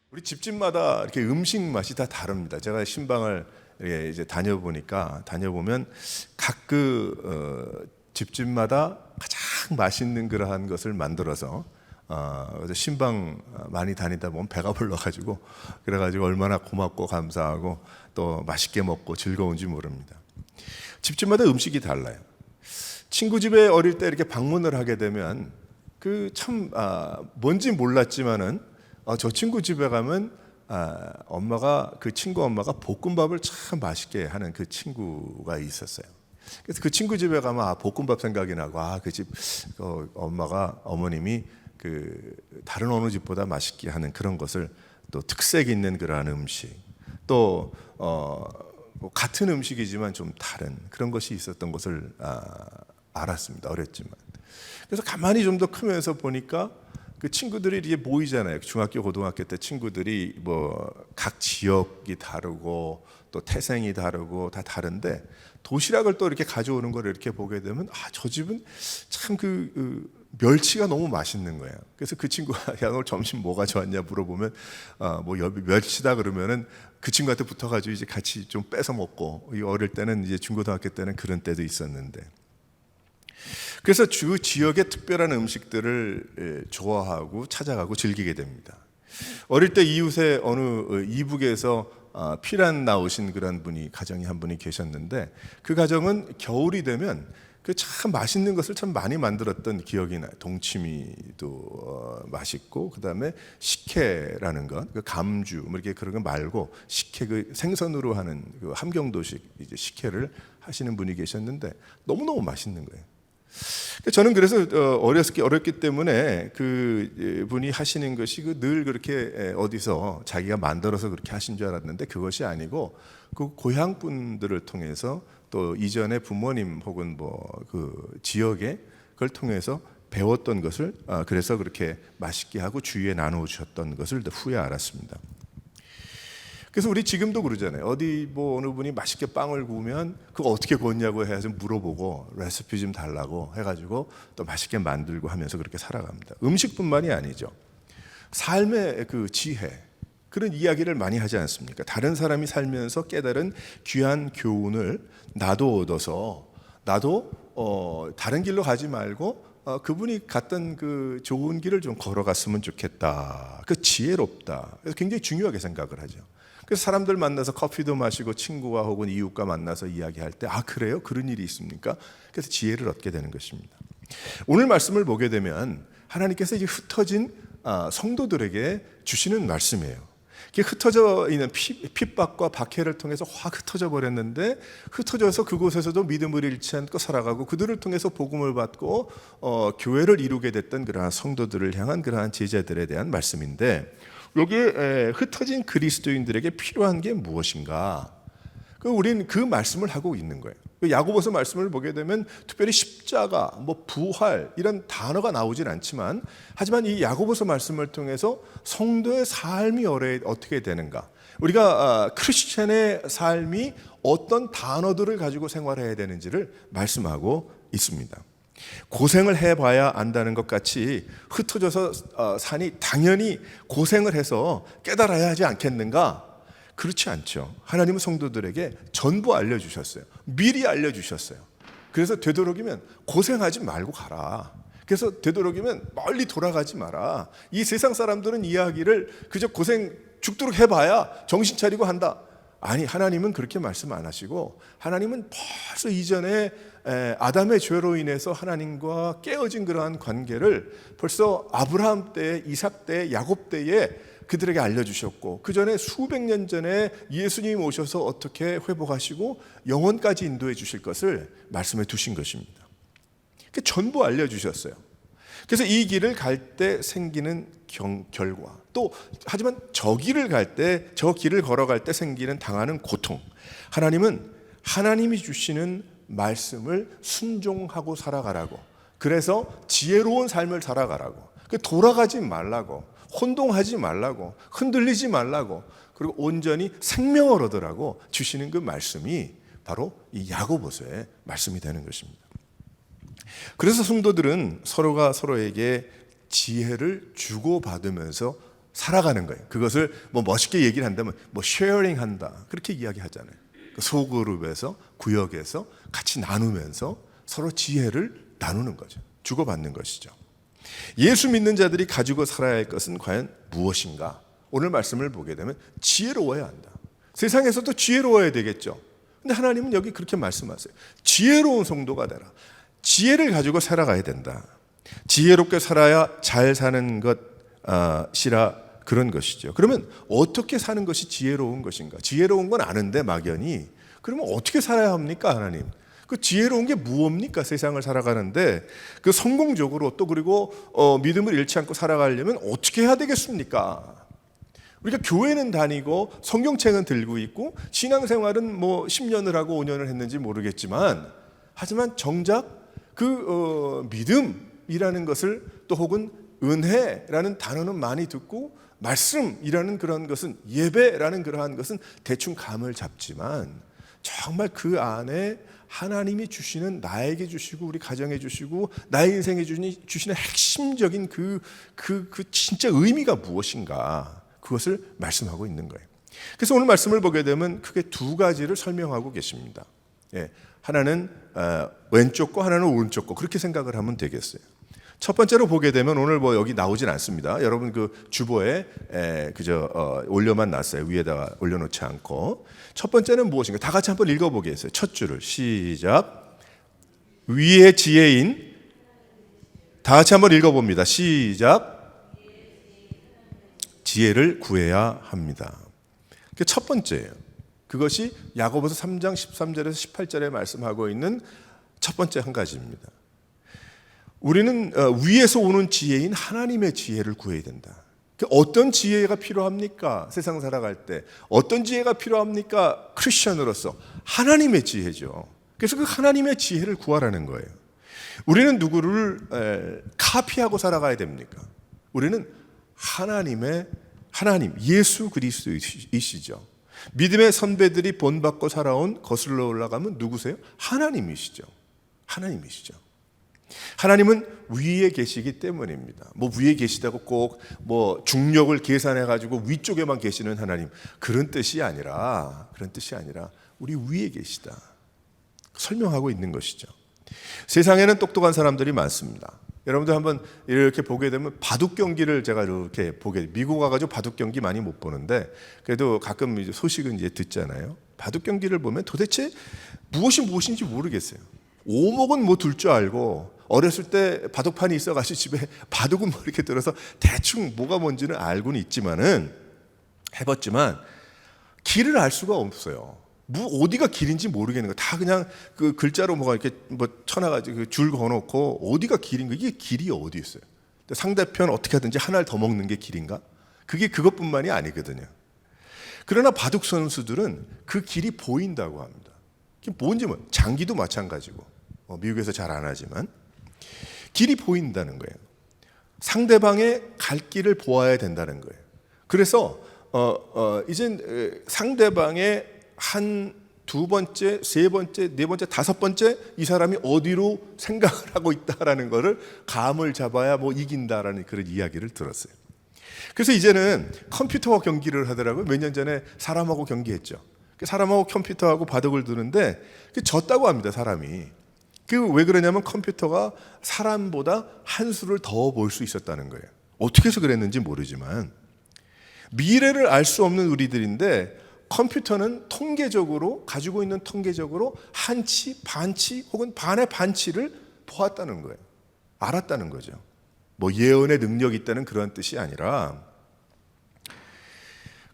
우리 집집마다 이렇게 음식 맛이 다 다릅니다. 제가 신방을 이제 다녀보면 각 집집마다 가장 맛있는 그러한 것을 만들어서 그래서 신방 많이 다니다 보면 배가 불러가지고 그래가지고 얼마나 고맙고 감사하고 또 맛있게 먹고 즐거운지 모릅니다. 집집마다 음식이 달라요. 친구 집에 어릴 때 이렇게 방문을 하게 되면 뭔지 몰랐지만은 저 친구 집에 가면 그 친구 엄마가 볶음밥을 참 맛있게 하는 그 친구가 있었어요. 그래서 그 친구 집에 가면 볶음밥 생각이 나고 그 집 어머님이 다른 어느 집보다 맛있게 하는 그런 것을 또 특색 있는 그러한 음식 또 같은 음식이지만 좀 다른 그런 것이 있었던 것을 알았습니다. 어렸지만. 그래서 가만히 좀 더 크면서 보니까 그 친구들이 이제 모이잖아요. 중학교, 고등학교 때 친구들이 각 지역이 다르고 또 태생이 다르고 다 다른데 도시락을 또 이렇게 가져오는 걸 이렇게 보게 되면 저 집은 참 멸치가 너무 맛있는 거예요. 그래서 그 친구가 야, 오늘 점심 뭐가 좋았냐 물어보면 멸치다 그러면은 그 친구한테 붙어가지고 이제 같이 좀 뺏어 먹고 어릴 때는 이제 중고등학교 때는 그런 때도 있었는데. 그래서 주 지역의 특별한 음식들을 좋아하고 찾아가고 즐기게 됩니다. 어릴 때 이웃에 어느 이북에서 피란 나오신 그런 가정이 한 분이 계셨는데 그 가정은 겨울이 되면 참 맛있는 것을 참 많이 만들었던 기억이 나요. 동치미도 맛있고 그다음에 식혜라는 것, 감주 이렇게 그런 거 말고 식혜 생선으로 하는 함경도식 이제 식혜를 하시는 분이 계셨는데 너무너무 맛있는 거예요. 저는 그래서 어렸기 때문에 그 분이 하시는 것이 늘 그렇게 어디서 자기가 만들어서 그렇게 하신 줄 알았는데 그것이 아니고 그 고향 분들을 통해서 또 이전에 부모님 혹은 그 지역에 그걸 통해서 배웠던 것을 그래서 그렇게 맛있게 하고 주위에 나누어 주셨던 것을 후에 알았습니다. 그래서 우리 지금도 그러잖아요. 어디 어느 분이 맛있게 빵을 구우면 그거 어떻게 구웠냐고 해서 물어보고 레시피 좀 달라고 해가지고 또 맛있게 만들고 하면서 그렇게 살아갑니다. 음식뿐만이 아니죠. 삶의 지혜 그런 이야기를 많이 하지 않습니까? 다른 사람이 살면서 깨달은 귀한 교훈을 나도 얻어서 나도 다른 길로 가지 말고 그분이 갔던 좋은 길을 좀 걸어갔으면 좋겠다. 지혜롭다. 그래서 굉장히 중요하게 생각을 하죠. 그래서 사람들 만나서 커피도 마시고 친구와 혹은 이웃과 만나서 이야기할 때 그래요? 그런 일이 있습니까? 그래서 지혜를 얻게 되는 것입니다. 오늘 말씀을 보게 되면 하나님께서 이제 흩어진 성도들에게 주시는 말씀이에요. 흩어져 있는 핍박과 박해를 통해서 확 흩어져 버렸는데 흩어져서 그곳에서도 믿음을 잃지 않고 살아가고 그들을 통해서 복음을 받고 교회를 이루게 됐던 그러한 성도들을 향한 그러한 제자들에 대한 말씀인데 여기에 흩어진 그리스도인들에게 필요한 게 무엇인가? 우리는 그 말씀을 하고 있는 거예요. 야고보서 말씀을 보게 되면 특별히 십자가, 부활 이런 단어가 나오진 않지만 하지만 이 야고보서 말씀을 통해서 성도의 삶이 어떻게 되는가? 우리가 크리스천의 삶이 어떤 단어들을 가지고 생활해야 되는지를 말씀하고 있습니다. 고생을 해봐야 안다는 것 같이 흩어져서 사니 당연히 고생을 해서 깨달아야 하지 않겠는가? 그렇지 않죠. 하나님은 성도들에게 전부 알려주셨어요. 미리 알려주셨어요. 그래서 되도록이면 고생하지 말고 가라. 그래서 되도록이면 멀리 돌아가지 마라. 이 세상 사람들은 이야기를 그저 고생 죽도록 해봐야 정신 차리고 한다. 아니, 하나님은 그렇게 말씀 안 하시고 하나님은 벌써 이전에 아담의 죄로 인해서 하나님과 깨어진 그러한 관계를 벌써 아브라함 때, 이삭 때, 야곱 때에 그들에게 알려주셨고 그 전에 수백 년 전에 예수님 오셔서 어떻게 회복하시고 영원까지 인도해 주실 것을 말씀해 두신 것입니다. 전부 알려주셨어요. 그래서 이 길을 갈 때 생기는 결과 또 하지만 저 길을 걸어갈 때 생기는 당하는 고통 하나님은 하나님이 주시는 말씀을 순종하고 살아가라고 그래서 지혜로운 삶을 살아가라고 돌아가지 말라고 혼동하지 말라고 흔들리지 말라고 그리고 온전히 생명을 얻으라고 주시는 그 말씀이 바로 이 야고보서의 말씀이 되는 것입니다. 그래서 성도들은 서로가 서로에게 지혜를 주고받으면서 살아가는 거예요. 그것을 뭐 멋있게 얘기를 한다면 뭐 쉐어링 한다 그렇게 이야기하잖아요. 소그룹에서 구역에서 같이 나누면서 서로 지혜를 나누는 거죠. 주고받는 것이죠. 예수 믿는 자들이 가지고 살아야 할 것은 과연 무엇인가? 오늘 말씀을 보게 되면 지혜로워야 한다. 세상에서도 지혜로워야 되겠죠. 근데 하나님은 여기 그렇게 말씀하세요. 지혜로운 성도가 되라. 지혜를 가지고 살아가야 된다. 지혜롭게 살아야 잘 사는 것이라 그런 것이죠. 그러면 어떻게 사는 것이 지혜로운 것인가? 지혜로운 건 아는데 막연히 그러면 어떻게 살아야 합니까, 하나님? 그 지혜로운 게 무엇입니까? 세상을 살아가는데 그 성공적으로 또 그리고 믿음을 잃지 않고 살아가려면 어떻게 해야 되겠습니까? 우리가 교회는 다니고 성경책은 들고 있고 신앙생활은 뭐 10년을 하고 5년을 했는지 모르겠지만 하지만 정작 그 믿음이라는 것을 또 혹은 은혜라는 단어는 많이 듣고 말씀이라는 그런 것은 예배라는 그러한 것은 대충 감을 잡지만 정말 그 안에 하나님이 주시는 나에게 주시고 우리 가정에 주시고 나의 인생에 주시는 핵심적인 그 진짜 의미가 무엇인가 그것을 말씀하고 있는 거예요. 그래서 오늘 말씀을 보게 되면 크게 두 가지를 설명하고 계십니다. 하나는 왼쪽 거 하나는 오른쪽 거 그렇게 생각을 하면 되겠어요. 첫 번째로 보게 되면 오늘 뭐 여기 나오진 않습니다. 여러분 그 주보에 그저 올려만 놨어요. 위에다가 올려놓지 않고. 첫 번째는 무엇인가? 다 같이 한번 읽어보겠어요. 첫 줄을 시작. 위의 지혜인 다 같이 한번 읽어봅니다. 시작. 지혜를 구해야 합니다. 그게 첫 번째예요. 그것이 야고보서 3장 13절에서 18절에 말씀하고 있는 첫 번째 한 가지입니다. 우리는 위에서 오는 지혜인 하나님의 지혜를 구해야 된다. 어떤 지혜가 필요합니까? 세상 살아갈 때 어떤 지혜가 필요합니까? 크리스천으로서 하나님의 지혜죠. 그래서 그 하나님의 지혜를 구하라는 거예요. 우리는 누구를 카피하고 살아가야 됩니까? 우리는 하나님 예수 그리스도이시죠. 믿음의 선배들이 본받고 살아온 거슬러 올라가면 누구세요? 하나님이시죠. 하나님은 위에 계시기 때문입니다. 뭐 위에 계시다고 꼭 뭐 중력을 계산해 가지고 위쪽에만 계시는 하나님 그런 뜻이 아니라 우리 위에 계시다. 설명하고 있는 것이죠. 세상에는 똑똑한 사람들이 많습니다. 여러분들 한번 이렇게 보게 되면 바둑 경기를 제가 이렇게 미국 와가지고 바둑 경기 많이 못 보는데 그래도 가끔 이제 소식은 이제 듣잖아요. 바둑 경기를 보면 도대체 무엇이 무엇인지 모르겠어요. 오목은 뭐 둘 줄 알고 어렸을 때 바둑판이 있어가지고 집에 바둑은 뭐 이렇게 들어서 대충 뭐가 뭔지는 알고는 있지만은 해봤지만 길을 알 수가 없어요. 어디가 길인지 모르겠는 거. 다 그냥 그 글자로 뭐가 이렇게 뭐 쳐놔가지고 줄 그어놓고 어디가 길인 거. 이게 길이 어디 있어요? 상대편 어떻게 하든지 하나를 더 먹는 게 길인가? 그게 그것뿐만이 아니거든요. 그러나 바둑 선수들은 그 길이 보인다고 합니다. 그게 뭔지 장기도 마찬가지고 미국에서 잘 안 하지만 길이 보인다는 거예요. 상대방의 갈 길을 보아야 된다는 거예요. 그래서 이젠 상대방의 한 두 번째, 세 번째, 네 번째, 다섯 번째 이 사람이 어디로 생각을 하고 있다라는 것을 감을 잡아야 뭐 이긴다라는 그런 이야기를 들었어요. 그래서 이제는 컴퓨터와 경기를 하더라고요. 몇 년 전에 사람하고 경기했죠. 사람하고 컴퓨터하고 바둑을 두는데 졌다고 합니다. 사람이. 왜 그러냐면 컴퓨터가 사람보다 한 수를 더 볼 수 있었다는 거예요. 어떻게 해서 그랬는지 모르지만 미래를 알 수 없는 우리들인데 컴퓨터는 통계적으로 가지고 있는 통계적으로 한치, 반치 혹은 반의 반치를 보았다는 거예요. 알았다는 거죠. 뭐 예언의 능력이 있다는 그런 뜻이 아니라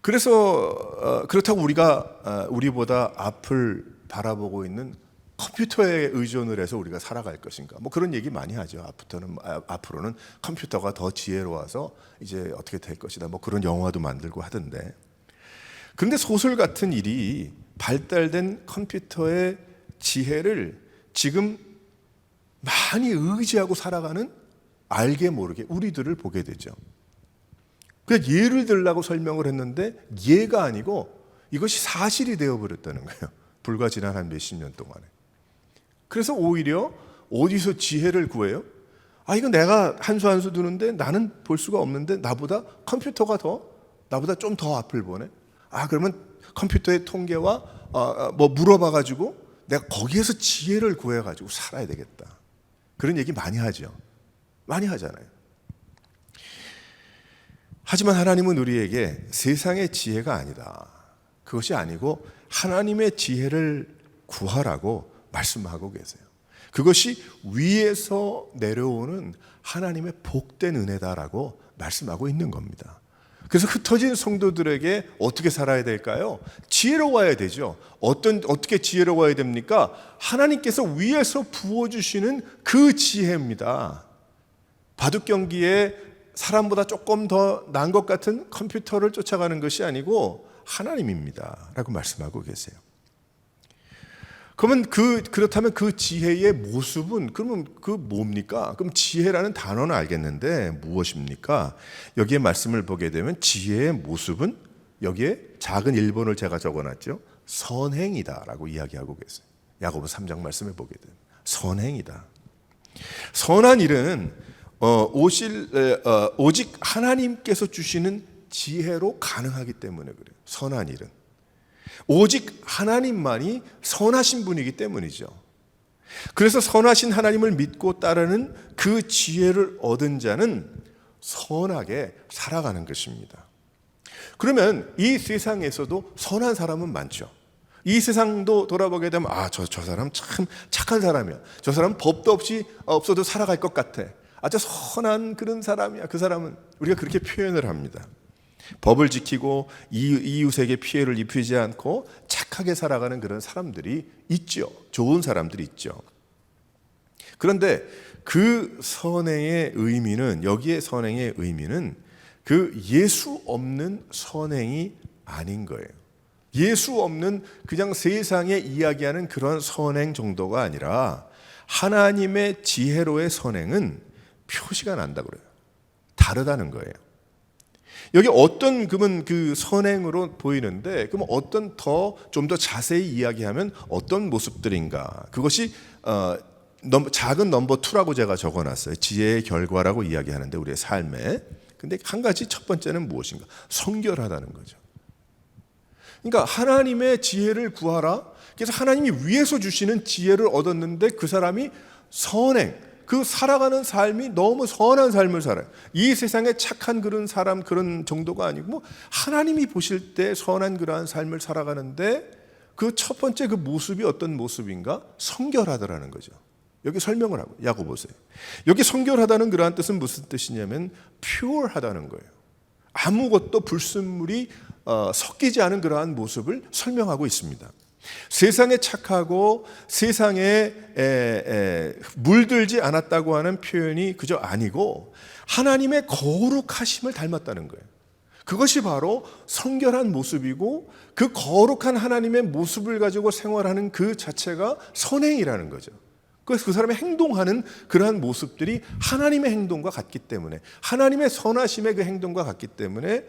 그래서 그렇다고 우리가 우리보다 앞을 바라보고 있는 컴퓨터에 의존을 해서 우리가 살아갈 것인가? 뭐 그런 얘기 많이 하죠. 앞으로는 컴퓨터가 더 지혜로워서 이제 어떻게 될 것이다. 뭐 그런 영화도 만들고 하던데. 그런데 소설 같은 일이 발달된 컴퓨터의 지혜를 지금 많이 의지하고 살아가는 알게 모르게 우리들을 보게 되죠. 그냥 예를 들라고 설명을 했는데 예가 아니고 이것이 사실이 되어버렸다는 거예요. 불과 지난 한 몇십 년 동안에. 그래서 오히려 어디서 지혜를 구해요? 이거 내가 한 수 한 수 두는데 나는 볼 수가 없는데 나보다 컴퓨터가 나보다 좀 더 앞을 보네. 그러면 컴퓨터의 통계와 뭐 물어봐가지고 내가 거기에서 지혜를 구해가지고 살아야 되겠다. 그런 얘기 많이 하죠. 많이 하잖아요. 하지만 하나님은 우리에게 세상의 지혜가 아니다. 그것이 아니고 하나님의 지혜를 구하라고 말씀하고 계세요. 그것이 위에서 내려오는 하나님의 복된 은혜다라고 말씀하고 있는 겁니다. 그래서 흩어진 성도들에게 어떻게 살아야 될까요? 지혜로워야 되죠. 어떻게 지혜로워야 됩니까? 하나님께서 위에서 부어주시는 그 지혜입니다. 바둑 경기에 사람보다 조금 더 나은 것 같은 컴퓨터를 쫓아가는 것이 아니고 하나님입니다 라고 말씀하고 계세요. 그러면 그렇다면 그 지혜의 모습은 그러면 그 뭡니까? 그럼 지혜라는 단어는 알겠는데 무엇입니까? 여기에 말씀을 보게 되면 지혜의 모습은 여기에 작은 1번을 제가 적어놨죠. 선행이다라고 이야기하고 계세요. 야고보 3장 말씀을 보게 되면 선행이다. 선한 일은 오직 하나님께서 주시는 지혜로 가능하기 때문에 그래요. 선한 일은 오직 하나님만이 선하신 분이기 때문이죠. 그래서 선하신 하나님을 믿고 따르는 그 지혜를 얻은 자는 선하게 살아가는 것입니다. 그러면 이 세상에서도 선한 사람은 많죠. 이 세상도 돌아보게 되면 저 사람 참 착한 사람이야. 저 사람 법도 없어도 살아갈 것 같아. 아주 선한 그런 사람이야. 그 사람은 우리가 그렇게 표현을 합니다. 법을 지키고 이웃에게 피해를 입히지 않고 착하게 살아가는 그런 사람들이 있죠. 좋은 사람들이 있죠. 그런데 그 선행의 의미는 여기에 선행의 의미는 그 예수 없는 선행이 아닌 거예요. 예수 없는 그냥 세상에 이야기하는 그런 선행 정도가 아니라 하나님의 지혜로의 선행은 표시가 난다 그래요. 다르다는 거예요. 여기 어떤 그러면 그 선행으로 보이는데 그럼 어떤 좀 더 자세히 이야기하면 어떤 모습들인가? 그것이 작은 넘버 2라고 제가 적어놨어요. 지혜의 결과라고 이야기하는데 우리의 삶에. 근데 한 가지 첫 번째는 무엇인가? 성결하다는 거죠. 그러니까 하나님의 지혜를 구하라. 그래서 하나님이 위에서 주시는 지혜를 얻었는데 그 사람이 선행, 그 살아가는 삶이 너무 선한 삶을 살아요. 이 세상에 착한 그런 사람 그런 정도가 아니고 하나님이 보실 때 선한 그러한 삶을 살아가는데 그 첫 번째 그 모습이 어떤 모습인가? 성결하다라는 거죠. 여기 설명을 하고 야고보세요. 여기 성결하다는 그러한 뜻은 무슨 뜻이냐면 pure하다는 거예요. 아무것도 불순물이 섞이지 않은 그러한 모습을 설명하고 있습니다. 세상에 착하고 세상에 물들지 않았다고 하는 표현이 그저 아니고 하나님의 거룩하심을 닮았다는 거예요. 그것이 바로 성결한 모습이고 그 거룩한 하나님의 모습을 가지고 생활하는 그 자체가 선행이라는 거죠. 그래서 그 사람의 행동하는 그러한 모습들이 하나님의 행동과 같기 때문에 하나님의 선하심의 그 행동과 같기 때문에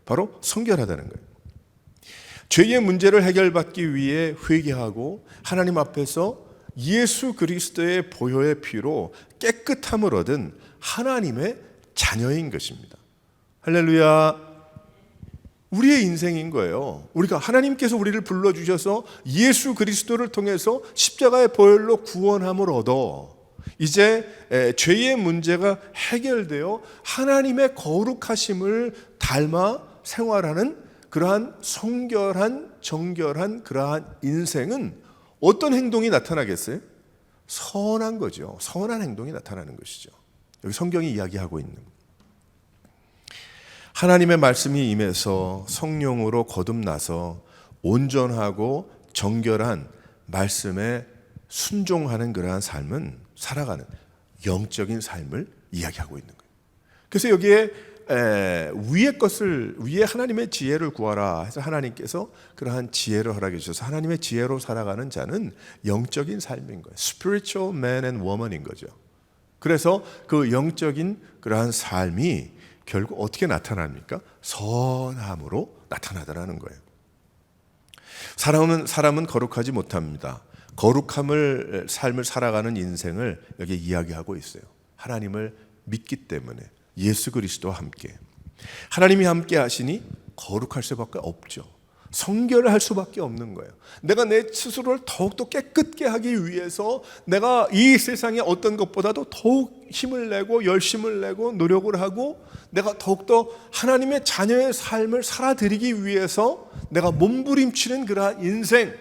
바로 성결하다는 거예요. 죄의 문제를 해결받기 위해 회개하고 하나님 앞에서 예수 그리스도의 보혈의 피로 깨끗함을 얻은 하나님의 자녀인 것입니다. 할렐루야. 우리의 인생인 거예요. 우리가 하나님께서 우리를 불러주셔서 예수 그리스도를 통해서 십자가의 보혈로 구원함을 얻어 이제 죄의 문제가 해결되어 하나님의 거룩하심을 닮아 생활하는 그러한 성결한 정결한 그러한 인생은 어떤 행동이 나타나겠어요? 선한 거죠. 선한 행동이 나타나는 것이죠. 여기 성경이 이야기하고 있는 하나님의 말씀이 임해서 성령으로 거듭나서 온전하고 정결한 말씀에 순종하는 그러한 삶은 살아가는 영적인 삶을 이야기하고 있는 거예요. 그래서 여기에 위에 하나님의 지혜를 구하라 해서 하나님께서 그러한 지혜를 허락해 주셔서 하나님의 지혜로 살아가는 자는 영적인 삶인 거예요. Spiritual man and woman인 거죠. 그래서 그 영적인 그러한 삶이 결국 어떻게 나타납니까? 선함으로 나타나더라는 거예요. 사람은 거룩하지 못합니다. 거룩함을 삶을 살아가는 인생을 여기 이야기하고 있어요. 하나님을 믿기 때문에 예수 그리스도와 함께 하나님이 함께 하시니 거룩할 수밖에 없죠. 성결을 할 수밖에 없는 거예요. 내가 내 스스로를 더욱더 깨끗게 하기 위해서 내가 이 세상의 어떤 것보다도 더욱 힘을 내고 열심을 내고 노력을 하고 내가 더욱더 하나님의 자녀의 삶을 살아드리기 위해서 내가 몸부림치는 그러한 인생.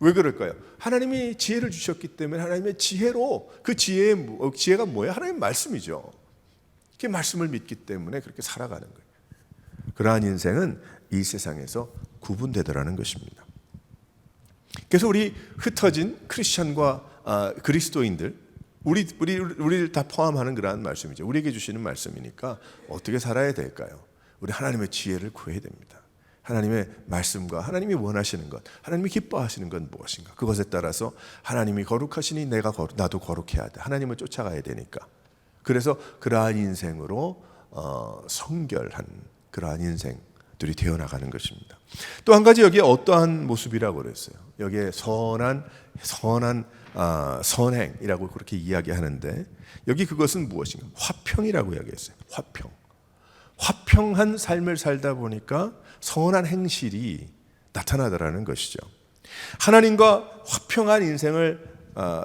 왜 그럴까요? 하나님이 지혜를 주셨기 때문에 하나님의 지혜로 그 지혜가 뭐예요? 하나님의 말씀이죠. 그 말씀을 믿기 때문에 그렇게 살아가는 거예요. 그러한 인생은 이 세상에서 구분되더라는 것입니다. 그래서 우리 흩어진 크리스천과 그리스도인들, 우리를 다 포함하는 그러한 말씀이죠. 우리에게 주시는 말씀이니까 어떻게 살아야 될까요? 우리 하나님의 지혜를 구해야 됩니다. 하나님의 말씀과 하나님이 원하시는 것, 하나님이 기뻐하시는 건 무엇인가? 그것에 따라서 하나님이 거룩하시니 나도 거룩해야 돼. 하나님을 쫓아가야 되니까. 그래서 그러한 인생으로 성결한 그러한 인생들이 되어나가는 것입니다. 또 한 가지 여기에 어떠한 모습이라고 그랬어요. 여기에 선행이라고 그렇게 이야기하는데 여기 그것은 무엇인가? 화평이라고 이야기했어요. 화평한 삶을 살다 보니까 선한 행실이 나타나더라는 것이죠. 하나님과 화평한 인생을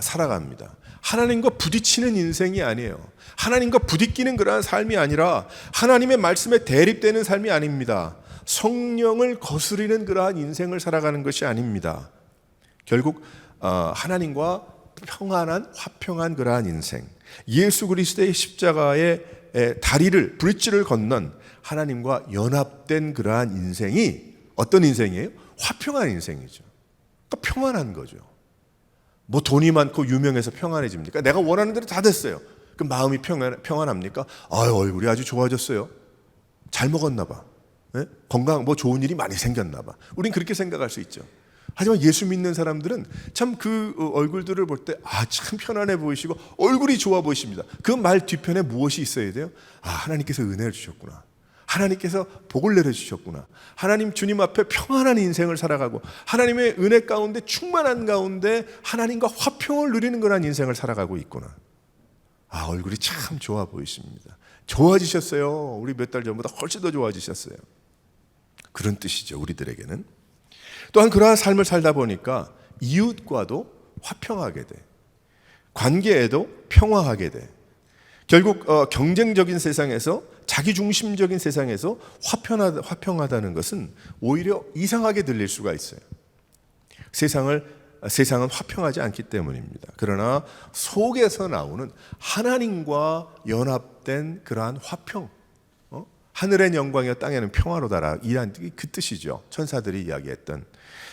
살아갑니다. 하나님과 부딪히는 인생이 아니에요. 하나님과 부딪히는 그러한 삶이 아니라 하나님의 말씀에 대립되는 삶이 아닙니다. 성령을 거스리는 그러한 인생을 살아가는 것이 아닙니다. 결국 하나님과 평안한 화평한 그러한 인생, 예수 그리스도의 십자가의 브릿지를 건넌 하나님과 연합된 그러한 인생이 어떤 인생이에요? 화평한 인생이죠. 그러니까 평안한 거죠. 뭐 돈이 많고 유명해서 평안해집니까? 내가 원하는 대로 다 됐어요. 그 마음이 평안합니까? 얼굴이 아주 좋아졌어요. 잘 먹었나 봐. 네? 건강 뭐 좋은 일이 많이 생겼나 봐. 우린 그렇게 생각할 수 있죠. 하지만 예수 믿는 사람들은 참 그 얼굴들을 볼 때 참 편안해 보이시고 얼굴이 좋아 보이십니다. 그 말 뒤편에 무엇이 있어야 돼요? 하나님께서 은혜를 주셨구나. 하나님께서 복을 내려주셨구나. 하나님 주님 앞에 평안한 인생을 살아가고 하나님의 은혜 가운데 충만한 가운데 하나님과 화평을 누리는 그런 인생을 살아가고 있구나. 얼굴이 참 좋아 보이십니다. 좋아지셨어요. 우리 몇 달 전보다 훨씬 더 좋아지셨어요. 그런 뜻이죠. 우리들에게는. 또한 그러한 삶을 살다 보니까 이웃과도 화평하게 돼. 관계에도 평화하게 돼. 결국 경쟁적인 세상에서 자기중심적인 세상에서 화평하다는 것은 오히려 이상하게 들릴 수가 있어요. 세상은 화평하지 않기 때문입니다. 그러나 속에서 나오는 하나님과 연합된 그러한 화평, 하늘의 영광이여 땅에는 평화로다라 이란 그 뜻이죠. 천사들이 이야기했던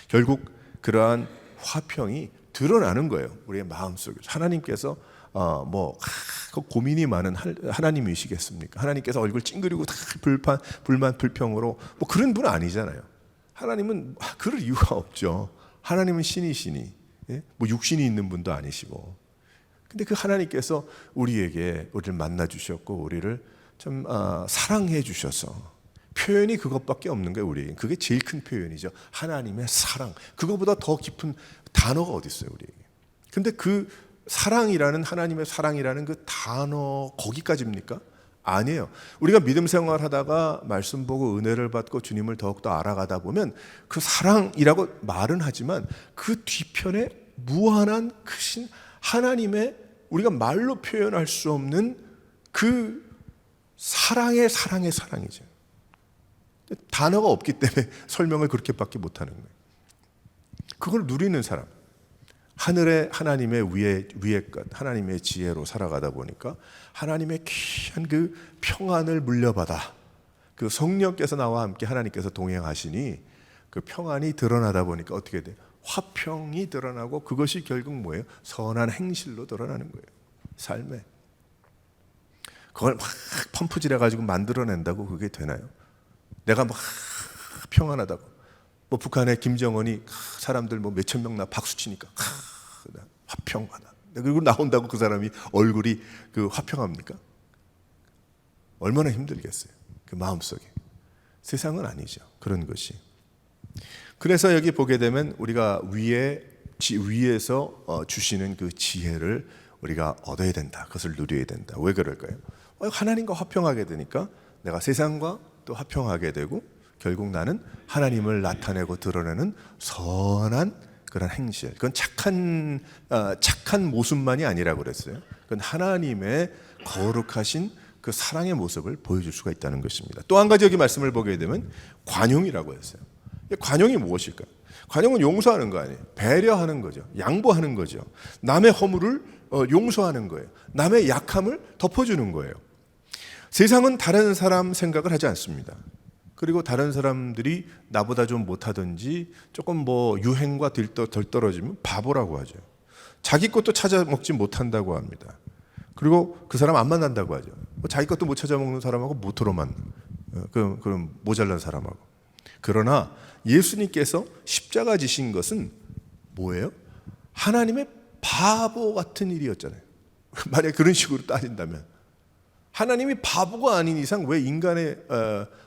결국 그러한 화평이 드러나는 거예요. 우리의 마음속에 하나님께서 고민이 많은 하나님이시겠습니까? 하나님께서 얼굴 찡그리고 다 불만 불평으로 그런 분은 아니잖아요. 하나님은 그럴 이유가 없죠. 하나님은 신이시니 육신이 있는 분도 아니시고. 근데 그 하나님께서 우리를 만나 주셨고 우리를 참 사랑해 주셔서 표현이 그것밖에 없는 거예요. 우리 그게 제일 큰 표현이죠. 하나님의 사랑. 그거보다 더 깊은 단어가 어디 있어요, 우리에게. 근데 그 사랑이라는 하나님의 사랑이라는 그 단어 거기까지입니까? 아니에요. 우리가 믿음 생활하다가 말씀 보고 은혜를 받고 주님을 더욱더 알아가다 보면 그 사랑이라고 말은 하지만 그 뒤편에 무한한 크신 하나님의 우리가 말로 표현할 수 없는 그 사랑의 사랑이죠. 단어가 없기 때문에 설명을 그렇게밖에 못하는 거예요. 그걸 누리는 사람, 하나님의 위의 것, 하나님의 지혜로 살아가다 보니까 하나님의 귀한 그 평안을 물려받아 그 성령께서 나와 함께 하나님께서 동행하시니 그 평안이 드러나다 보니까 어떻게 돼요? 화평이 드러나고 그것이 결국 뭐예요? 선한 행실로 드러나는 거예요. 삶에. 그걸 막 펌프질해가지고 만들어낸다고 그게 되나요? 내가 막 평안하다고. 북한의 김정은이 사람들 몇천 명 박수 치니까 화평하다. 그리고 나온다고 그 사람이 얼굴이 화평합니까? 얼마나 힘들겠어요. 그 마음속에. 세상은 아니죠. 그런 것이. 그래서 여기 보게 되면 우리가 위에서 주시는 그 지혜를 우리가 얻어야 된다. 그것을 누려야 된다. 왜 그럴까요? 하나님과 화평하게 되니까 내가 세상과 또 화평하게 되고 결국 나는 하나님을 나타내고 드러내는 선한 그런 행실. 그건 착한 모습만이 아니라고 그랬어요. 그건 하나님의 거룩하신 그 사랑의 모습을 보여줄 수가 있다는 것입니다. 또 한 가지 여기 말씀을 보게 되면 관용이라고 했어요. 관용이 무엇일까요? 관용은 용서하는 거 아니에요. 배려하는 거죠. 양보하는 거죠. 남의 허물을 용서하는 거예요. 남의 약함을 덮어주는 거예요. 세상은 다른 사람 생각을 하지 않습니다. 그리고 다른 사람들이 나보다 좀 못하든지 조금 뭐 유행과 덜 떨어지면 바보라고 하죠. 자기 것도 찾아 먹지 못한다고 합니다. 그리고 그 사람 안 만난다고 하죠. 자기 것도 못 찾아 먹는 사람하고 모토로만 그럼 모자란 사람하고. 그러나 예수님께서 십자가 지신 것은 뭐예요? 하나님의 바보 같은 일이었잖아요. 만약 그런 식으로 따진다면 하나님이 바보가 아닌 이상 왜 인간의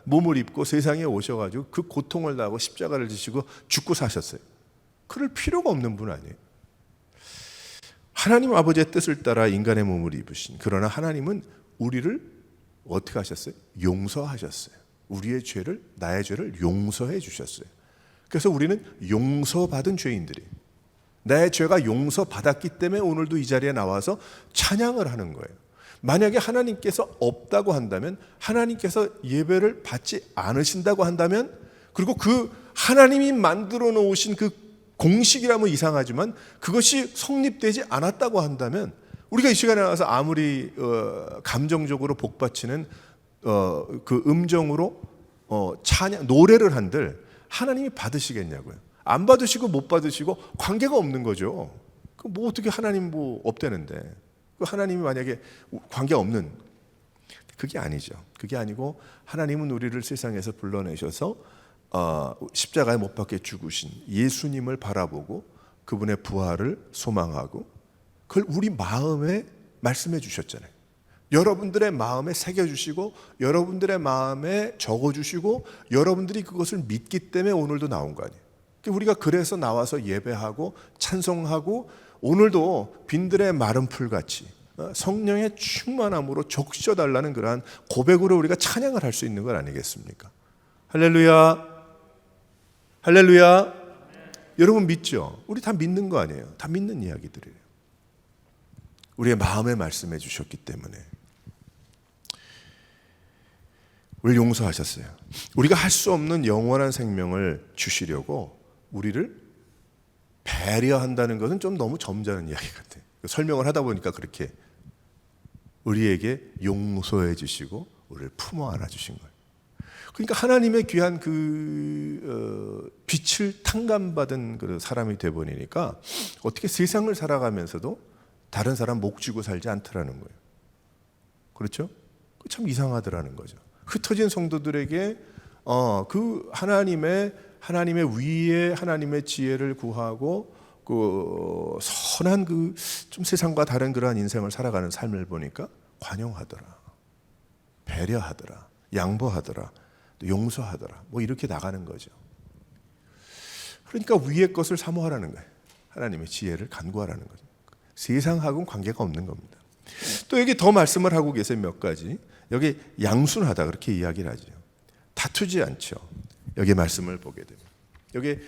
몸을 입고 세상에 오셔가지고 그 고통을 당하고 십자가를 지시고 죽고 사셨어요? 그럴 필요가 없는 분 아니에요. 하나님 아버지의 뜻을 따라 인간의 몸을 입으신, 그러나 하나님은 우리를 어떻게 하셨어요? 용서하셨어요. 우리의 죄를, 나의 죄를 용서해 주셨어요. 그래서 우리는 용서받은 죄인들이, 내 죄가 용서받았기 때문에 오늘도 이 자리에 나와서 찬양을 하는 거예요. 만약에 하나님께서 없다고 한다면, 하나님께서 예배를 받지 않으신다고 한다면, 그리고 그 하나님이 만들어 놓으신 그 공식이라면 이상하지만 그것이 성립되지 않았다고 한다면, 우리가 이 시간에 나와서 아무리 감정적으로 복받치는 그 음정으로 찬양, 노래를 한들 하나님이 받으시겠냐고요. 안 받으시고 못 받으시고 관계가 없는 거죠. 뭐 어떻게 하나님 뭐 없대는데, 하나님이 만약에 관계 없는, 그게 아니죠. 그게 아니고 하나님은 우리를 세상에서 불러내셔서 십자가에 못 박혀 죽으신 예수님을 바라보고 그분의 부활을 소망하고 그걸 우리 마음에 말씀해 주셨잖아요. 여러분들의 마음에 새겨주시고 여러분들의 마음에 적어주시고 여러분들이 그것을 믿기 때문에 오늘도 나온 거 아니에요. 우리가 그래서 나와서 예배하고 찬송하고 오늘도 빈들의 마른 풀같이 성령의 충만함으로 적셔달라는 그러한 고백으로 우리가 찬양을 할 수 있는 것 아니겠습니까? 할렐루야, 할렐루야. 여러분 믿죠? 우리 다 믿는 거 아니에요? 다 믿는 이야기들이에요. 우리의 마음에 말씀해 주셨기 때문에 우리를 용서하셨어요. 우리가 할 수 없는 영원한 생명을 주시려고 우리를 배려한다는 것은 좀 너무 점잖은 이야기 같아요. 설명을 하다 보니까 그렇게 우리에게 용서해 주시고 우리를 품어 안아 주신 거예요. 그러니까 하나님의 귀한 그 빛을 탕감받은 그 사람이 되어버리니까 어떻게 세상을 살아가면서도 다른 사람 목 쥐고 살지 않더라는 거예요. 그렇죠? 참 이상하더라는 거죠. 흩어진 성도들에게 그 하나님의 위에 하나님의 지혜를 구하고 그 선한 그 좀 세상과 다른 그러한 인생을 살아가는 삶을 보니까 관용하더라, 배려하더라, 양보하더라, 또 용서하더라, 뭐 이렇게 나가는 거죠. 그러니까 위의 것을 사모하라는 거예요. 하나님의 지혜를 간구하라는 거죠. 세상하고는 관계가 없는 겁니다. 또 여기 더 말씀을 하고 계세요. 몇 가지. 여기 양순하다 그렇게 이야기를 하죠. 다투지 않죠. 여기 말씀을 보게 되면 여기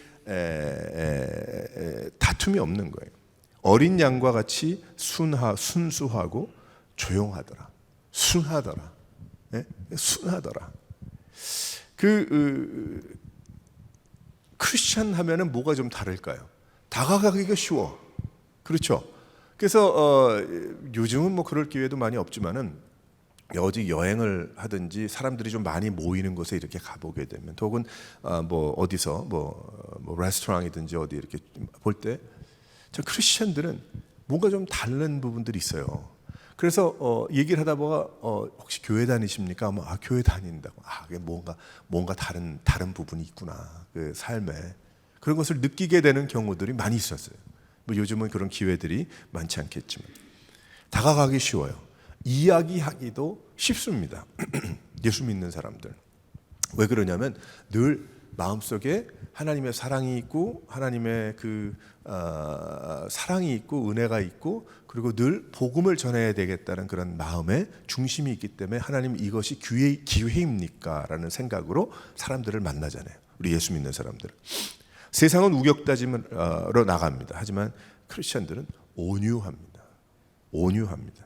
다툼이 없는 거예요. 어린 양과 같이 순수하고 조용하더라, 순하더라, 순하더라. 크리스찬 하면은 뭐가 좀 다를까요? 다가가기가 쉬워. 그렇죠? 그래서 요즘은 뭐 그럴 기회도 많이 없지만은 어디 여행을 하든지 사람들이 좀 많이 모이는 곳에 이렇게 가보게 되면, 혹은 뭐 어디서 뭐 레스토랑이든지 어디 이렇게 볼 때, 저 크리스천들은 뭔가 좀 다른 부분들이 있어요. 그래서 얘기를 하다 보가 혹시 교회 다니십니까? 뭐 교회 다닌다고. 그게 뭔가 다른 부분이 있구나, 그 삶에. 그런 것을 느끼게 되는 경우들이 많이 있었어요. 뭐 요즘은 그런 기회들이 많지 않겠지만 다가가기 쉬워요. 이야기하기도 쉽습니다. 예수 믿는 사람들. 왜 그러냐면 늘 마음속에 하나님의 사랑이 있고 하나님의 사랑이 있고 은혜가 있고 그리고 늘 복음을 전해야 되겠다는 그런 마음의 중심이 있기 때문에 하나님 이것이 기회입니까? 라는 생각으로 사람들을 만나잖아요. 우리 예수 믿는 사람들은. 세상은 우격다짐으로 나갑니다. 하지만 크리스천들은 온유합니다. 온유합니다.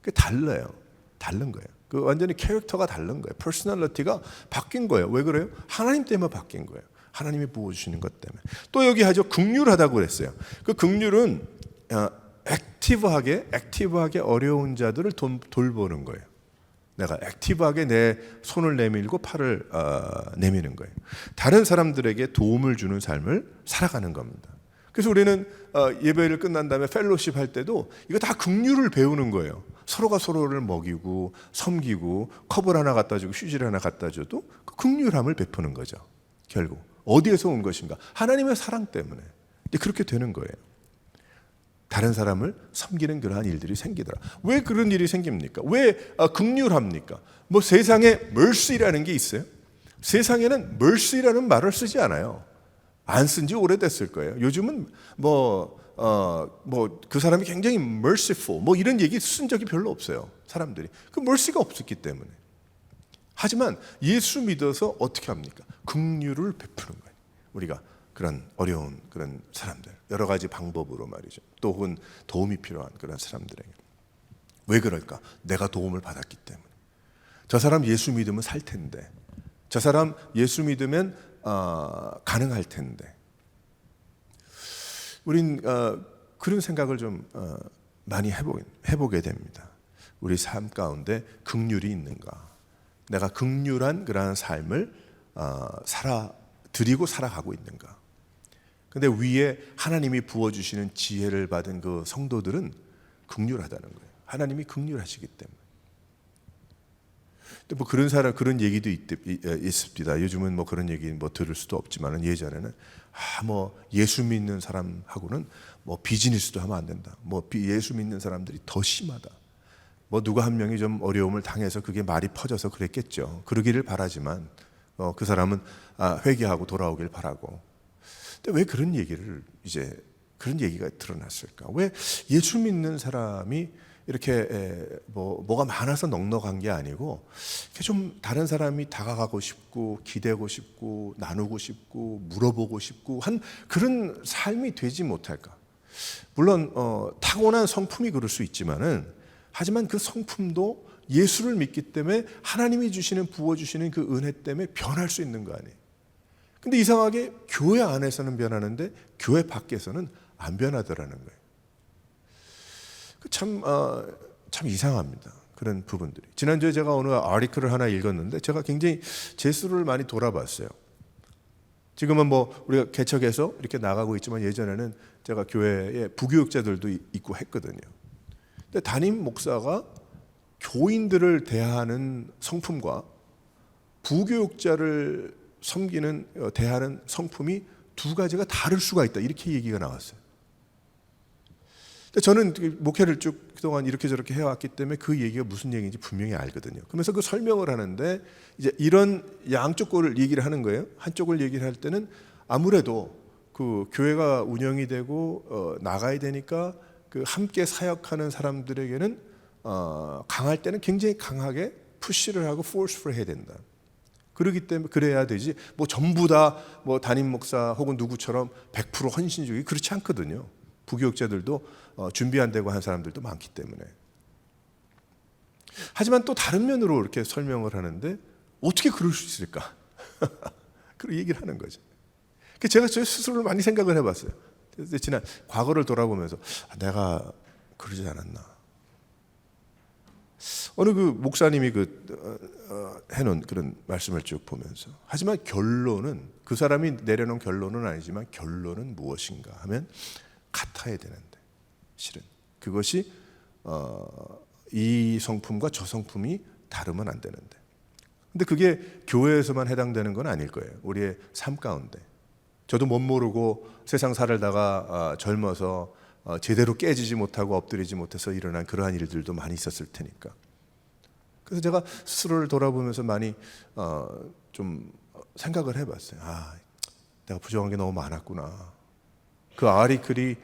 그게 달라요. 다른 거예요. 그 완전히 캐릭터가 다른 거예요. 퍼스널리티가 바뀐 거예요. 왜 그래요? 하나님 때문에 바뀐 거예요. 하나님이 부어주시는 것 때문에. 또 여기 하죠. 긍휼하다고 그랬어요. 그 긍휼은 액티브하게 어려운 자들을 돌보는 거예요. 내가 액티브하게 내 손을 내밀고 팔을 내미는 거예요. 다른 사람들에게 도움을 주는 삶을 살아가는 겁니다. 그래서 우리는 예배를 끝난 다음에 펠로십 할 때도 이거 다 긍휼을 배우는 거예요. 서로가 서로를 먹이고 섬기고 컵을 하나 갖다 주고 휴지를 하나 갖다 줘도 그 긍휼함을 베푸는 거죠. 결국 어디에서 온 것인가? 하나님의 사랑 때문에. 그렇게 되는 거예요. 다른 사람을 섬기는 그러한 일들이 생기더라. 왜 그런 일이 생깁니까? 왜 긍휼합니까? 뭐 세상에 mercy라는 게 있어요? 세상에는 mercy라는 말을 쓰지 않아요. 안 쓴 지 오래됐을 거예요. 요즘은 그 사람이 굉장히 merciful 뭐 이런 얘기 쓴 적이 별로 없어요. 사람들이. 그 mercy가 없었기 때문에. 하지만 예수 믿어서 어떻게 합니까? 긍휼을 베푸는 거예요. 우리가 그런 어려운 그런 사람들 여러 가지 방법으로 말이죠. 또 혹은 도움이 필요한 그런 사람들에게. 왜 그럴까? 내가 도움을 받았기 때문에. 저 사람 예수 믿으면 살 텐데. 저 사람 예수 믿으면 가능할 텐데. 우린 그런 생각을 좀 많이 해보게 됩니다. 우리 삶 가운데 긍휼이 있는가? 내가 긍휼한 그러한 삶을 드리고 살아가고 있는가? 근데 위에 하나님이 부어주시는 지혜를 받은 그 성도들은 긍휼하다는 거예요. 하나님이 긍휼하시기 때문에. 근데 뭐 그런 얘기도 있습니다. 요즘은 뭐 그런 얘기 들을 수도 없지만 예전에는 예수 믿는 사람하고는 비즈니스도 하면 안 된다. 예수 믿는 사람들이 더 심하다. 누가 한 명이 좀 어려움을 당해서 그게 말이 퍼져서 그랬겠죠. 그러기를 바라지만 그 사람은 회개하고 돌아오길 바라고. 근데 왜 그런 얘기가 드러났을까? 왜 예수 믿는 사람이 이렇게 뭐가 많아서 넉넉한 게 아니고 좀 다른 사람이 다가가고 싶고 기대고 싶고 나누고 싶고 물어보고 싶고 한 그런 삶이 되지 못할까? 물론 타고난 성품이 그럴 수 있지만은 하지만 그 성품도 예수를 믿기 때문에 하나님이 부어주시는 그 은혜 때문에 변할 수 있는 거 아니에요. 근데 이상하게 교회 안에서는 변하는데 교회 밖에서는 안 변하더라는 거예요. 참 이상합니다. 그런 부분들이. 지난주에 제가 어느 아티클을 하나 읽었는데 제가 굉장히 제수를 많이 돌아봤어요. 지금은 우리가 개척해서 이렇게 나가고 있지만 예전에는 제가 교회에 부교육자들도 있고 했거든요. 근데 담임 목사가 교인들을 대하는 성품과 부교육자를 대하는 성품이 두 가지가 다를 수가 있다. 이렇게 얘기가 나왔어요. 저는 목회를 쭉 그동안 이렇게 저렇게 해왔기 때문에 그 얘기가 무슨 얘기인지 분명히 알거든요. 그러면서 그 설명을 하는데 이제 이런 양쪽 거를 얘기를 하는 거예요. 한쪽을 얘기를 할 때는 아무래도 그 교회가 운영이 되고 나가야 되니까 그 함께 사역하는 사람들에게는 강할 때는 굉장히 강하게 푸시를 하고 포스풀 해야 된다. 그러기 때문에 그래야 되지. 전부 다 담임 목사 혹은 누구처럼 100% 헌신주의 그렇지 않거든요. 부교육자들도 준비 안 되고 한 사람들도 많기 때문에. 하지만 또 다른 면으로 이렇게 설명을 하는데 어떻게 그럴 수 있을까? 그런 얘기를 하는 거죠. 제가 저 스스로를 많이 생각을 해봤어요. 지난 과거를 돌아보면서 내가 그러지 않았나? 어느 그 목사님이 해놓은 그런 말씀을 쭉 보면서 하지만 결론은 그 사람이 내려놓은 결론은 아니지만 결론은 무엇인가 하면 같아야 되는데 실은 그것이 이 성품과 저 성품이 다르면 안 되는데 근데 그게 교회에서만 해당되는 건 아닐 거예요. 우리의 삶 가운데 저도 못 모르고 세상 살다가 젊어서 제대로 깨지지 못하고 엎드리지 못해서 일어난 그러한 일들도 많이 있었을 테니까. 그래서 제가 스스로를 돌아보면서 많이 좀 생각을 해봤어요. 내가 부정한 게 너무 많았구나. 그 아리클이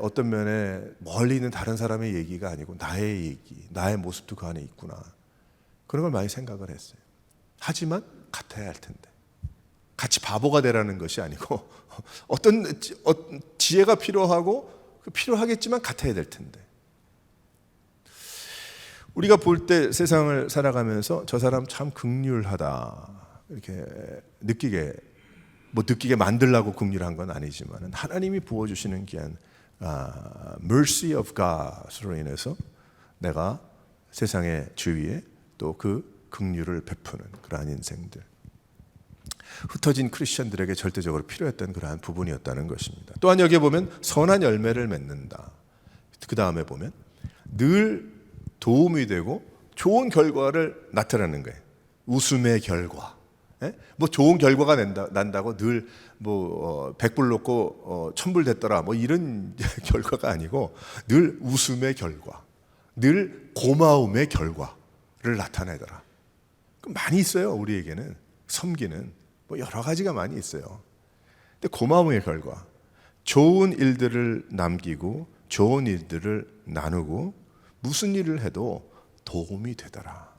어떤 면에 멀리 있는 다른 사람의 얘기가 아니고 나의 얘기, 나의 모습도 그 안에 있구나. 그런 걸 많이 생각을 했어요. 하지만 같아야 할 텐데. 같이 바보가 되라는 것이 아니고 어떤 지혜가 필요하고 필요하겠지만 같아야 될 텐데. 우리가 볼 때 세상을 살아가면서 저 사람 참 긍휼하다 이렇게 느끼게 만들라고 긍휼한 건 아니지만 하나님이 부어주시는 귀한 mercy of God으로 인해서 내가 세상의 주위에 또 그 긍휼을 베푸는 그러한 인생들, 흩어진 크리스천들에게 절대적으로 필요했던 그러한 부분이었다는 것입니다. 또한 여기에 보면 선한 열매를 맺는다. 그 다음에 보면 늘 도움이 되고 좋은 결과를 나타내는 거예요. 웃음의 결과. 뭐 좋은 결과가 난다고 늘 뭐 100불 놓고 1000불 됐더라 뭐 이런 결과가 아니고 늘 웃음의 결과, 늘 고마움의 결과를 나타내더라. 많이 있어요. 우리에게는 섬기는 뭐 여러 가지가 많이 있어요. 근데 고마움의 결과, 좋은 일들을 남기고 좋은 일들을 나누고 무슨 일을 해도 도움이 되더라.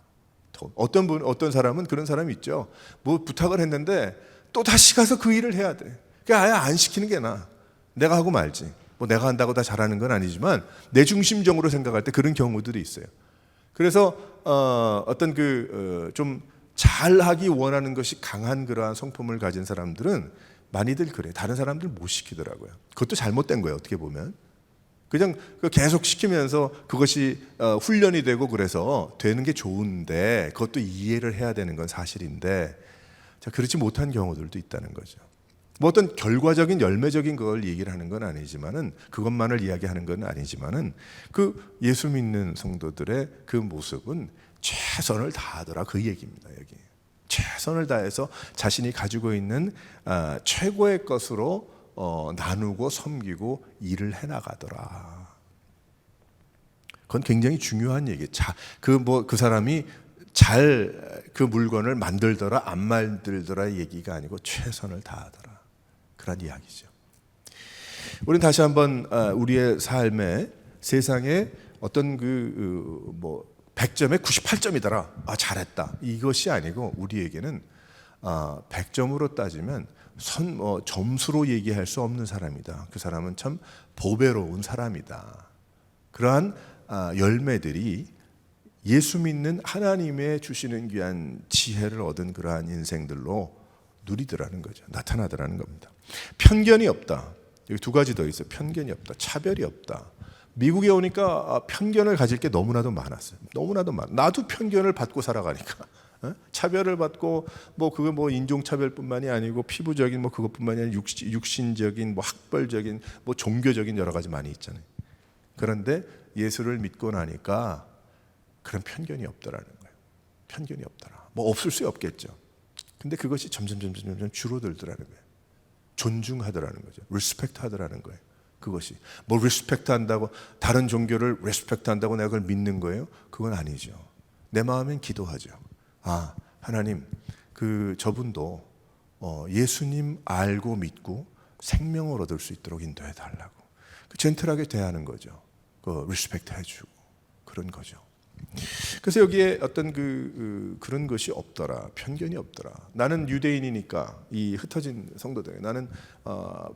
어떤 사람은 그런 사람이 있죠. 뭐 부탁을 했는데 또 다시 가서 그 일을 해야 돼. 그러니까 아예 안 시키는 게 나아. 내가 하고 말지. 뭐 내가 한다고 다 잘하는 건 아니지만 내 중심적으로 생각할 때 그런 경우들이 있어요. 그래서 어떤 좀 잘하기 원하는 것이 강한 그러한 성품을 가진 사람들은 많이들 그래. 다른 사람들 못 시키더라고요. 그것도 잘못된 거예요. 어떻게 보면. 그냥 계속 시키면서 그것이 훈련이 되고 그래서 되는 게 좋은데 그것도 이해를 해야 되는 건 사실인데 그렇지 못한 경우들도 있다는 거죠. 뭐 어떤 결과적인 열매적인 걸 얘기를 하는 건 아니지만은 그것만을 이야기하는 건 아니지만은 그 예수 믿는 성도들의 그 모습은 최선을 다하더라 그 얘기입니다. 여기 최선을 다해서 자신이 가지고 있는 최고의 것으로 나누고 섬기고 일을 해나가더라. 그건 굉장히 중요한 얘기예요. 그 사람이 잘 그 물건을 만들더라 안 만들더라 얘기가 아니고 최선을 다하더라. 그런 이야기죠. 우리는 다시 한번 우리의 삶에 세상에 어떤 100점에 98점이더라. 잘했다. 이것이 아니고 우리에게는 100점으로 따지면 점수로 얘기할 수 없는 사람이다. 그 사람은 참 보배로운 사람이다. 그러한 열매들이 예수 믿는 하나님의 주시는 귀한 지혜를 얻은 그러한 인생들로 누리더라는 거죠. 나타나더라는 겁니다. 편견이 없다. 여기 두 가지 더 있어요. 편견이 없다. 차별이 없다. 미국에 오니까 편견을 가질 게 너무나도 많았어요. 너무나도 많아. 나도 편견을 받고 살아가니까. 차별을 받고 그거 인종차별뿐만이 아니고 피부적인 그것뿐만이 아니라 육신적인 학벌적인 종교적인 여러 가지 많이 있잖아요. 그런데 예수를 믿고 나니까 그런 편견이 없더라는 거예요. 편견이 없더라. 없을 수 없겠죠. 근데 그것이 점점 줄어들더라는 거예요. 존중하더라는 거죠. 리스펙트 하더라는 거예요. 그것이 리스펙트 한다고 다른 종교를 리스펙트 한다고 내가 그걸 믿는 거예요? 그건 아니죠. 내 마음엔 기도하죠. 하나님 저분도 예수님 알고 믿고 생명을 얻을 수 있도록 인도해 달라고. 젠틀하게 대하는 거죠. 리스펙트 해주고 그런 거죠. 그래서 여기에 어떤 그런 것이 없더라. 편견이 없더라. 나는 유대인이니까 이 흩어진 성도들, 나는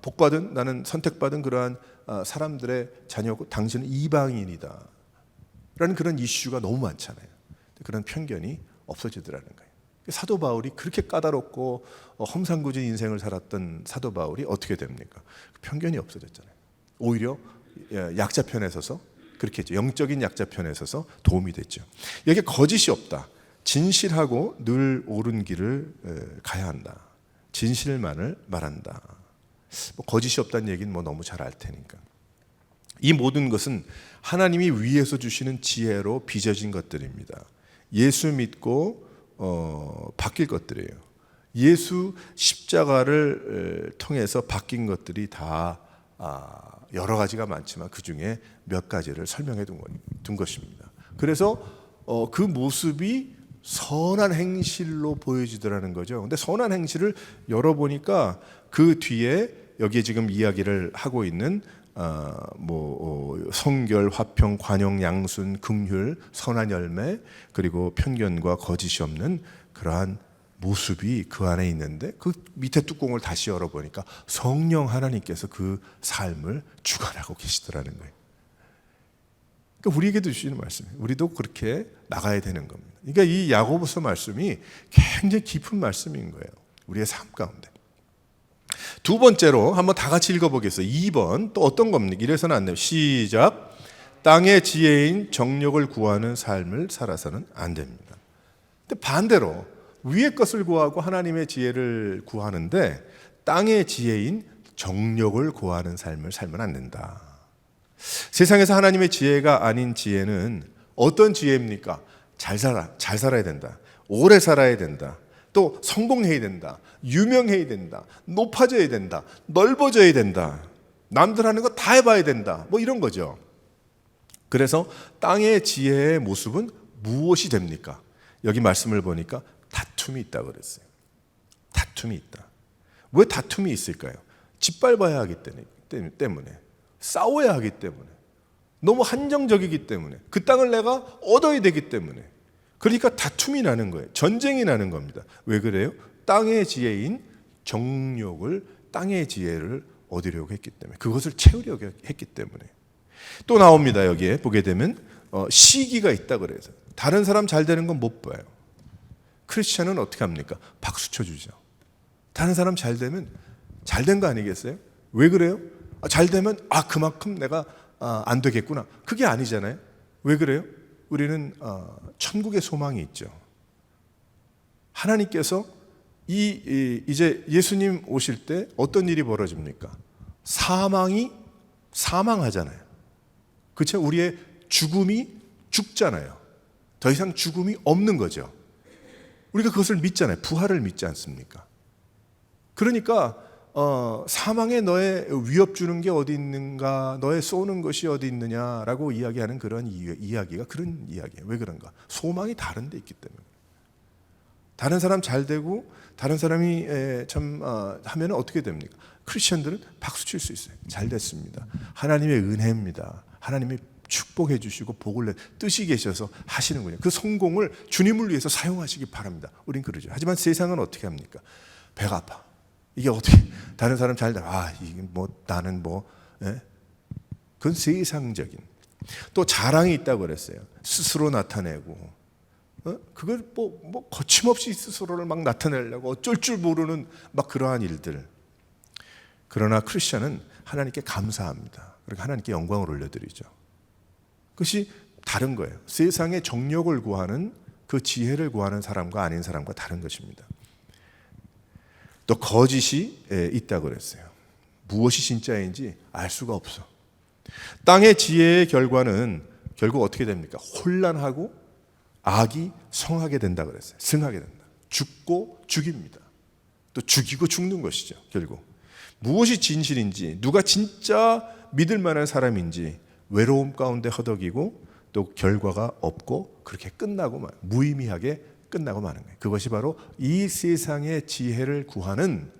복받은, 나는 선택받은 그러한 사람들의 자녀고 당신은 이방인이다 라는 그런 이슈가 너무 많잖아요. 그런 편견이 없어지더라는 거예요. 사도 바울이 그렇게 까다롭고 험상궂은 인생을 살았던 사도 바울이 어떻게 됩니까? 편견이 없어졌잖아요. 오히려 약자 편에 서서 그렇게 했죠. 영적인 약자 편에 서서 도움이 됐죠. 여기 거짓이 없다. 진실하고 늘 옳은 길을 가야 한다. 진실만을 말한다. 거짓이 없다는 얘기는 너무 잘 알 테니까. 이 모든 것은 하나님이 위에서 주시는 지혜로 빚어진 것들입니다. 예수 믿고 바뀔 것들이에요. 예수 십자가를 통해서 바뀐 것들이 다 여러 가지가 많지만 그 중에 몇 가지를 설명해 둔 것입니다. 그래서 그 모습이 선한 행실로 보여지더라는 거죠. 근데 선한 행실을 열어보니까 그 뒤에 여기에 지금 이야기를 하고 있는 성결, 화평, 관용, 양순, 긍휼, 선한 열매, 그리고 편견과 거짓이 없는 그러한 모습이 그 안에 있는데, 그 밑에 뚜껑을 다시 열어보니까 성령 하나님께서 그 삶을 주관하고 계시더라는 거예요. 그러니까 우리에게도 주시는 말씀이에요. 우리도 그렇게 나가야 되는 겁니다. 그러니까 이 야고보서 말씀이 굉장히 깊은 말씀인 거예요. 우리의 삶 가운데. 두 번째로 한번 다 같이 읽어보겠어요. 2번 또 어떤 겁니까? 이래서는 안 돼요. 시작. 땅의 지혜인 정욕을 구하는 삶을 살아서는 안 됩니다. 근데 반대로 위의 것을 구하고 하나님의 지혜를 구하는데 땅의 지혜인 정욕을 구하는 삶을 살면 안 된다. 세상에서 하나님의 지혜가 아닌 지혜는 어떤 지혜입니까? 잘 살아야 된다. 오래 살아야 된다. 또 성공해야 된다. 유명해야 된다. 높아져야 된다. 넓어져야 된다. 남들 하는 거 다 해봐야 된다. 뭐 이런 거죠. 그래서 땅의 지혜의 모습은 무엇이 됩니까? 여기 말씀을 보니까 다툼이 있다고 그랬어요. 다툼이 있다. 왜 다툼이 있을까요? 짓밟아야 하기 때문에, 싸워야 하기 때문에, 너무 한정적이기 때문에, 그 땅을 내가 얻어야 되기 때문에, 그러니까 다툼이 나는 거예요. 전쟁이 나는 겁니다. 왜 그래요? 땅의 지혜인 정욕을, 땅의 지혜를 얻으려고 했기 때문에, 그것을 채우려고 했기 때문에. 또 나옵니다. 여기에 보게 되면 시기가 있다 그래서 다른 사람 잘 되는 건 못 봐요. 크리스천은 어떻게 합니까? 박수 쳐주죠. 다른 사람 잘 되면 잘 된 거 아니겠어요? 왜 그래요? 잘 되면 그만큼 내가 안 되겠구나. 그게 아니잖아요. 왜 그래요? 우리는 천국의 소망이 있죠. 하나님께서 이제 예수님 오실 때 어떤 일이 벌어집니까? 사망하잖아요. 그렇죠? 우리의 죽음이 죽잖아요. 더 이상 죽음이 없는 거죠. 우리가 그것을 믿잖아요. 부활을 믿지 않습니까? 그러니까 사망에 너의 위협 주는 게 어디 있는가, 너의 쏘는 것이 어디 있느냐라고 이야기하는 그런 이야기가 그런 이야기예요. 왜 그런가? 소망이 다른 데 있기 때문에. 다른 사람 잘 되고 다른 사람이 하면 어떻게 됩니까? 크리스천들은 박수 칠 수 있어요. 잘 됐습니다. 하나님의 은혜입니다. 하나님이 축복해 주시고 복을 뜻이 계셔서 하시는군요. 그 성공을 주님을 위해서 사용하시기 바랍니다. 우린 그러죠. 하지만 세상은 어떻게 합니까? 배가 아파. 이게 어떻게 다른 사람 잘 돼? 이게 나는 그건 세상적인. 또 자랑이 있다고 그랬어요. 스스로 나타내고, 그걸 거침없이 스스로를 막 나타내려고 어쩔 줄 모르는 막 그러한 일들. 그러나 크리스천은 하나님께 감사합니다. 그러니까 하나님께 영광을 올려드리죠. 그것이 다른 거예요. 세상의 정욕을 구하는 그 지혜를 구하는 사람과 아닌 사람과 다른 것입니다. 또 거짓이 있다고 그랬어요. 무엇이 진짜인지 알 수가 없어. 땅의 지혜의 결과는 결국 어떻게 됩니까? 혼란하고 악이 성하게 된다고 그랬어요. 승하게 된다. 죽고 죽입니다. 또 죽이고 죽는 것이죠. 결국 무엇이 진실인지, 누가 진짜 믿을 만한 사람인지 외로움 가운데 허덕이고 또 결과가 없고 그렇게 끝나고 무의미하게 끝나고 마는 거예요. 그것이 바로 이 세상의 지혜를 구하는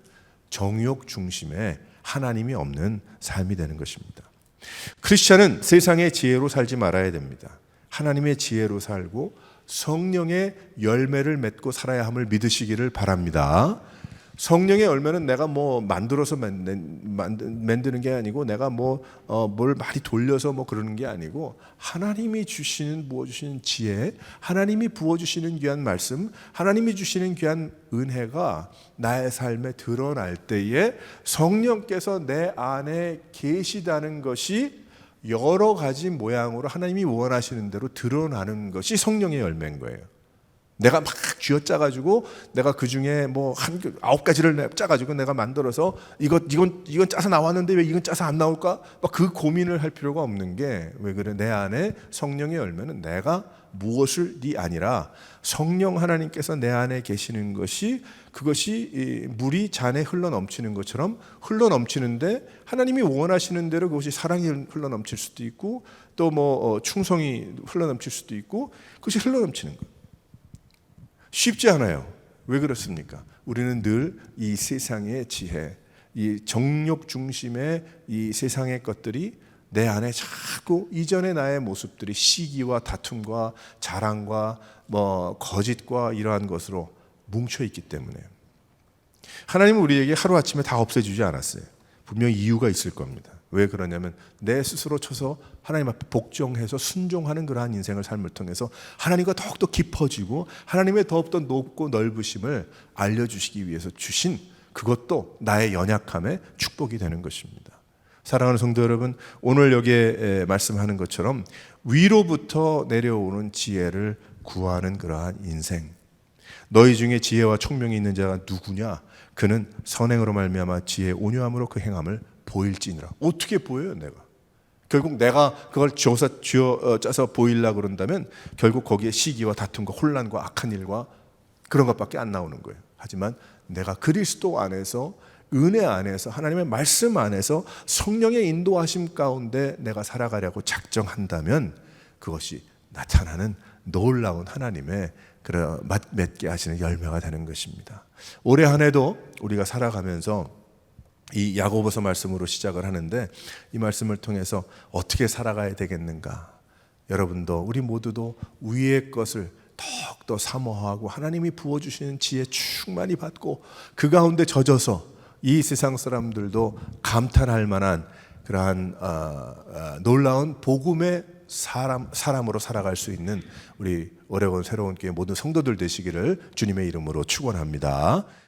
정욕 중심의 하나님이 없는 삶이 되는 것입니다. 크리스천은 세상의 지혜로 살지 말아야 됩니다. 하나님의 지혜로 살고 성령의 열매를 맺고 살아야 함을 믿으시기를 바랍니다. 성령의 열매는 내가 만들어서 만드는 게 아니고, 내가 뭘 많이 돌려서 그러는 게 아니고, 하나님이 부어주시는 지혜, 하나님이 부어주시는 귀한 말씀, 하나님이 주시는 귀한 은혜가 나의 삶에 드러날 때에 성령께서 내 안에 계시다는 것이 여러 가지 모양으로 하나님이 원하시는 대로 드러나는 것이 성령의 열매인 거예요. 내가 막 쥐어짜가지고 내가 그 중에 한 9가지를 짜가지고 내가 만들어서 이건 짜서 나왔는데 왜 이건 짜서 안 나올까? 막 그 고민을 할 필요가 없는 게, 왜 그래? 내 안에 성령의 열매는 내가 무엇을이 아니라 성령 하나님께서 내 안에 계시는 것이, 그것이 물이 잔에 흘러 넘치는 것처럼 흘러 넘치는데, 하나님이 원하시는 대로 그것이 사랑이 흘러 넘칠 수도 있고, 또 충성이 흘러 넘칠 수도 있고, 그것이 흘러 넘치는 거예요. 쉽지 않아요. 왜 그렇습니까? 우리는 늘 이 세상의 지혜, 이 정욕 중심의 이 세상의 것들이 내 안에 자꾸 이전의 나의 모습들이 시기와 다툼과 자랑과 거짓과 이러한 것으로 뭉쳐 있기 때문에 하나님은 우리에게 하루아침에 다 없애주지 않았어요. 분명히 이유가 있을 겁니다. 왜 그러냐면 내 스스로 쳐서 하나님 앞에 복종해서 순종하는 그러한 인생을 삶을 통해서 하나님과 더욱더 깊어지고 하나님의 더욱더 높고 넓으심을 알려주시기 위해서 주신 그것도 나의 연약함의 축복이 되는 것입니다. 사랑하는 성도 여러분, 오늘 여기에 말씀하는 것처럼 위로부터 내려오는 지혜를 구하는 그러한 인생. 너희 중에 지혜와 총명이 있는 자가 누구냐? 그는 선행으로 말미암아 지혜의 온유함으로 그 행함을 보일지니라. 어떻게 보여요, 내가? 결국 내가 그걸 짜서 보이려고 그런다면 결국 거기에 시기와 다툼과 혼란과 악한 일과 그런 것밖에 안 나오는 거예요. 하지만 내가 그리스도 안에서 은혜 안에서 하나님의 말씀 안에서 성령의 인도하심 가운데 내가 살아가려고 작정한다면 그것이 나타나는 놀라운 하나님의 맺게 하시는 열매가 되는 것입니다. 올해 한 해도 우리가 살아가면서 이 야고보서 말씀으로 시작을 하는데 이 말씀을 통해서 어떻게 살아가야 되겠는가? 여러분도 우리 모두도 위의 것을 더욱더 사모하고 하나님이 부어주시는 지혜 충만히 받고 그 가운데 젖어서 이 세상 사람들도 감탄할 만한 그러한 놀라운 복음의 사람으로 살아갈 수 있는 우리 오레곤 새로운 교회 모든 성도들 되시기를 주님의 이름으로 축원합니다.